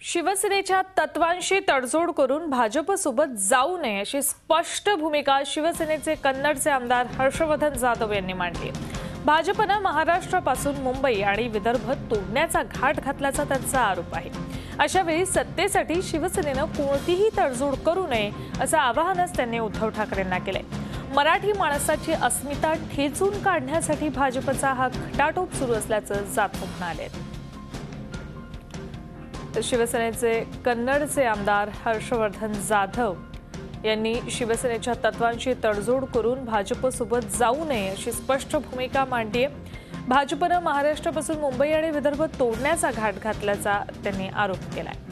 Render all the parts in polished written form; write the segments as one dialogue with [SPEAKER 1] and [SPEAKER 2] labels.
[SPEAKER 1] शिवसेनेच्या तत्वांशी तडजोड करून भाजपसोबत जाऊ नये अशी स्पष्ट भूमिका शिवसेनेचे कन्नडचे आमदार हर्षवर्धन जाधव यांनी मांडली। भाजपने महाराष्ट्रापासून मुंबई आणि विदर्भ तोडण्याचा घाट घातल्याचा त्यांचा आरोप आहे। अशा वेळी सत्तेसाठी शिवसेनेने कोणतीही तडजोड करू नये असं आवाहनच त्यांनी उद्धव ठाकरेंना केले। मराठी माणसाची अस्मिता ठेचून काढण्यासाठी भाजपचा हा खटाटोप सुरू असल्याचं जाधव म्हणाले। शिवसेनेचे कन्नडचे आमदार हर्षवर्धन जाधव यांनी शिवसेनेच्या तत्वांशी तडजोड करून भाजपसोबत जाऊ नये अशी स्पष्ट भूमिका मांडली आहे। भाजपने महाराष्ट्रापासून मुंबई आणि विदर्भ तोडण्याचा घाट घातल्याचा त्यांनी आरोप केलाय।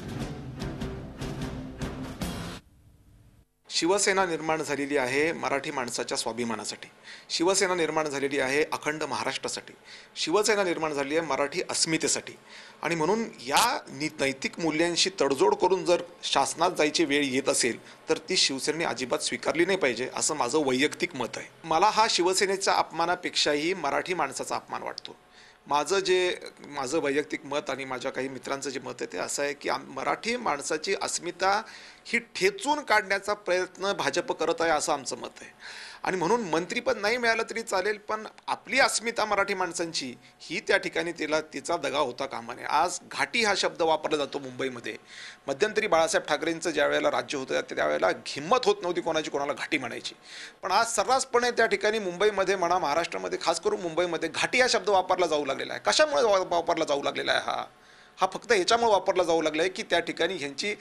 [SPEAKER 2] शिवसेना निर्माण झालेली आहे मराठी माणसाच्या स्वाभिमानासाठी। शिवसेना निर्माण झालेली आहे अखंड महाराष्ट्रासाठी। शिवसेना निर्माण झाली आहे मराठी अस्मितेसाठी। आणि म्हणून या नैतिक मूल्यांशी तडजोड करून जर शासनात जायची वेळ येत असेल तर ती शिवसेनेने अजिबात स्वीकारली नाही पाहिजे असं माझं वैयक्तिक मत आहे। मला हा शिवसेनेच्या अपमानापेक्षाही मराठी माणसाचा अपमान वाटतो। माझं वैयक्तिक मत आणि माझ्या काही मित्रांचं जे मत आहे ते असं आहे की मराठी माणसाची अस्मिता ही ठेचून काढण्याचा प्रयत्न भाजप करत आहे असं आमचं मत आहे। आणि म्हणून मंत्रीपद नाही मिळालं तरी चालेल, पण आपली अस्मिता मराठी माणसांची ही त्या ठिकाणी तिचा दगा होता कामा नये। आज घाटी हा शब्द वापरला जातो मुंबईमध्ये। मध्यंतरी बाळासाहेब ठाकरेंचं ज्या वेळेला राज्य होतं त्यावेळेला हिंमत होत नव्हती कोणाला घाटी म्हणायची, पण आज सर्रासपणे त्या ठिकाणी मुंबईमध्ये म्हणा, महाराष्ट्रामध्ये खास करून मुंबईमध्ये घाटी हा शब्द वापरला जाऊ लागलेला आहे। कशामुळे वापरला जाऊ लागलेला आहे? हा फक्त याच्यामुळे वापरला जाऊ लागला आहे की त्या ठिकाणी ह्यांची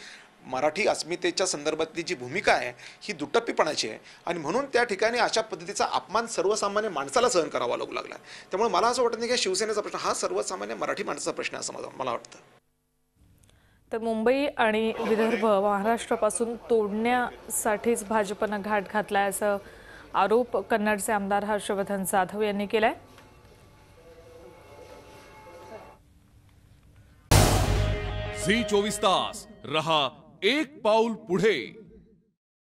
[SPEAKER 2] मराठी अस्मितेच्या संदर्भातली जी भूमिका आहे ही दुटप्पीपणाची आहे आणि म्हणून त्या ठिकाणी अशा पद्धतीचा अपमान सर्वसामान्य माणसाला सहन करावा लागू लागला। त्यामुळे मला असं वाटतं की शिवसेनेचा प्रश्न हा सर्वसामान्य मराठी माणसाचा प्रश्न असं मला वाटतं।
[SPEAKER 1] तर मुंबई आणि विदर्भ महाराष्ट्रापासून तोडण्यासाठीच भाजपने घाट घातलाय असा आरोप कन्नडचे आमदार हर्षवर्धन जाधव यांनी केलाय।
[SPEAKER 3] झी 24 तास रहा एक पाऊल पुढे।